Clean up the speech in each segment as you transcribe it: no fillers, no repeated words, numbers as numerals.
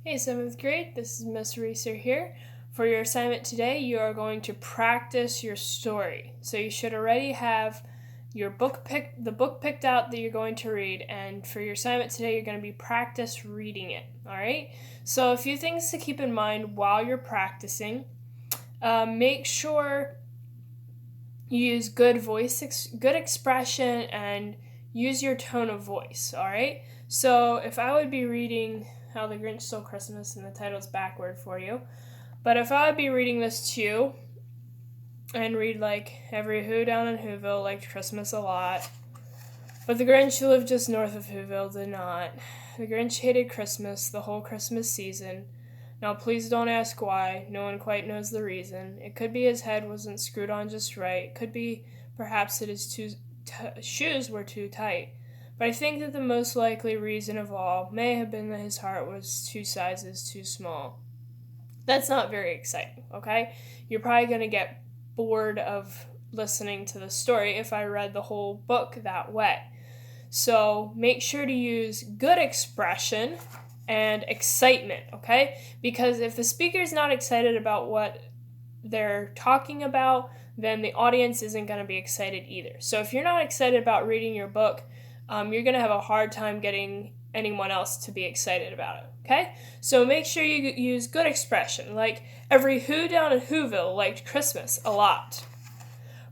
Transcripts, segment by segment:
Hey, 7th grade, this is Miss Reeser here. For your assignment today, you are going to practice your story. So you should already have the book picked out that you're going to read, and for your assignment today, you're going to be practice reading it. All right. So a few things to keep in mind while you're practicing. Make sure you use good expression, and use your tone of voice. All right. So if I would be reading How the Grinch Stole Christmas, and the title's backward for you, but if I would be reading this to you and read like every Who down in Whoville liked Christmas a lot, but the Grinch who lived just north of Whoville did not. The Grinch hated Christmas the whole Christmas season. Now, please don't ask why. No one quite knows the reason. It could be his head wasn't screwed on just right. It could be perhaps that his shoes were too tight. But I think that the most likely reason of all may have been that his heart was 2 sizes too small. That's not very exciting, okay? You're probably going to get bored of listening to the story if I read the whole book that way. So make sure to use good expression and excitement, okay? Because if the speaker's not excited about what they're talking about, then the audience isn't going to be excited either. So if you're not excited about reading your book, you're going to have a hard time getting anyone else to be excited about it, okay? So make sure you use good expression, like every Who down in Whoville liked Christmas a lot.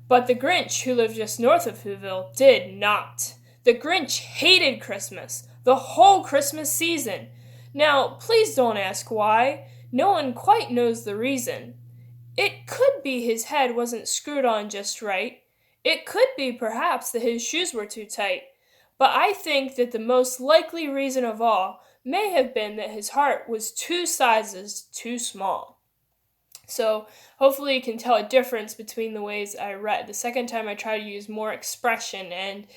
But the Grinch, who lived just north of Whoville, did not. The Grinch hated Christmas the whole Christmas season. Now, please don't ask why. No one quite knows the reason. It could be his head wasn't screwed on just right. It could be perhaps that his shoes were too tight. But I think that the most likely reason of all may have been that his heart was 2 sizes too small. So hopefully you can tell a difference between the ways I read. The second time I tried to use more expression and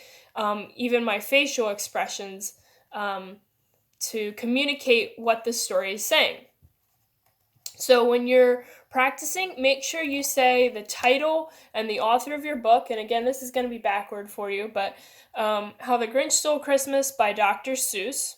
even my facial expressions to communicate what the story is saying. So when you're practicing, make sure you say the title and the author of your book. And again, this is going to be backward for you, but How the Grinch Stole Christmas by Dr. Seuss.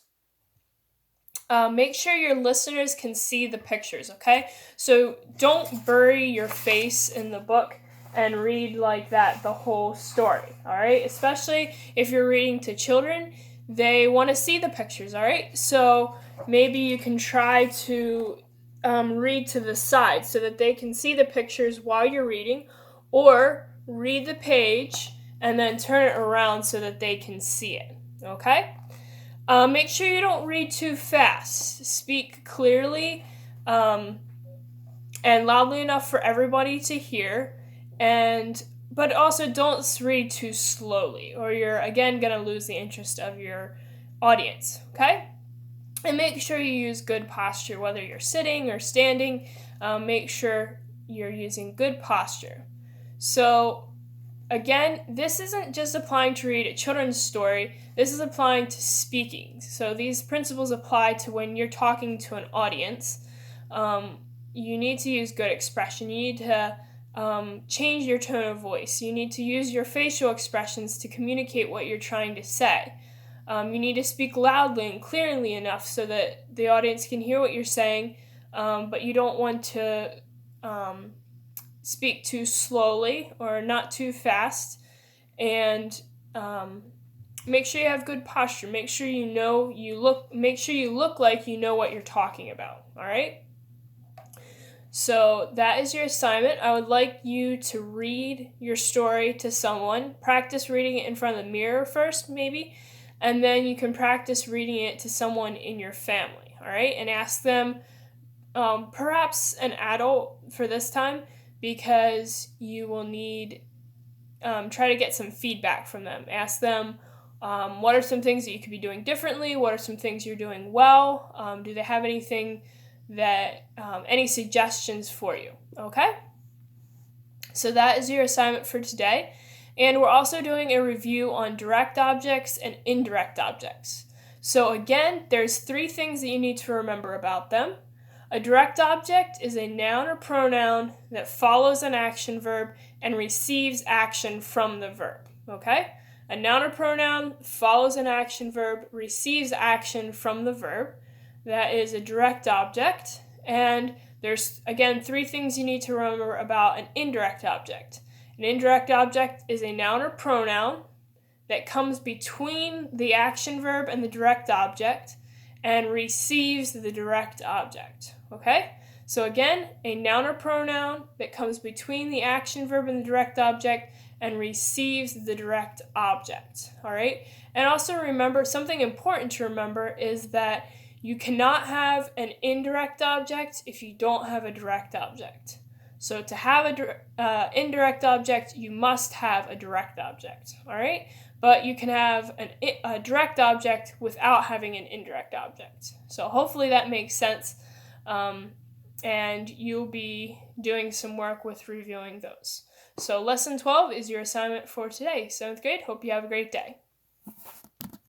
Make sure your listeners can see the pictures, okay? So don't bury your face in the book and read like that the whole story, all right? Especially if you're reading to children, they want to see the pictures, all right? So maybe you can try to read to the side so that they can see the pictures while you're reading, or read the page and then turn it around so that they can see it, okay? Make sure you don't read too fast. Speak clearly and loudly enough for everybody to hear, but also don't read too slowly, or you're again gonna lose the interest of your audience. Okay? And make sure you use good posture, whether you're sitting or standing. Make sure you're using good posture. So, again, this isn't just applying to read a children's story, this is applying to speaking. So, these principles apply to when you're talking to an audience. You need to use good expression. You need to change your tone of voice. You need to use your facial expressions to communicate what you're trying to say. You need to speak loudly and clearly enough so that the audience can hear what you're saying, but you don't want to speak too slowly or not too fast. And make sure you have good posture. Make sure Make sure you look like you know what you're talking about. All right. So that is your assignment. I would like you to read your story to someone. Practice reading it in front of the mirror first, maybe, and then you can practice reading it to someone in your family, all right? And ask them, perhaps an adult for this time, because you will need, try to get some feedback from them. Ask them, what are some things that you could be doing differently? What are some things you're doing well? Do they have anything any suggestions for you, okay? So that is your assignment for today. And we're also doing a review on direct objects and indirect objects. So again, there's 3 things that you need to remember about them. A direct object is a noun or pronoun that follows an action verb and receives action from the verb, okay? A noun or pronoun follows an action verb, receives action from the verb. that is a direct object. And there's, again, 3 things you need to remember about an indirect object. An indirect object is a noun or pronoun that comes between the action verb and the direct object and receives the direct object. Okay? So again, a noun or pronoun that comes between the action verb and the direct object and receives the direct object. All right? And also remember, something important to remember is that you cannot have an indirect object if you don't have a direct object. So to have an indirect object, you must have a direct object. All right? But you can have a direct object without having an indirect object. So hopefully that makes sense. And you'll be doing some work with reviewing those. So lesson 12 is your assignment for today, 7th grade. Hope you have a great day.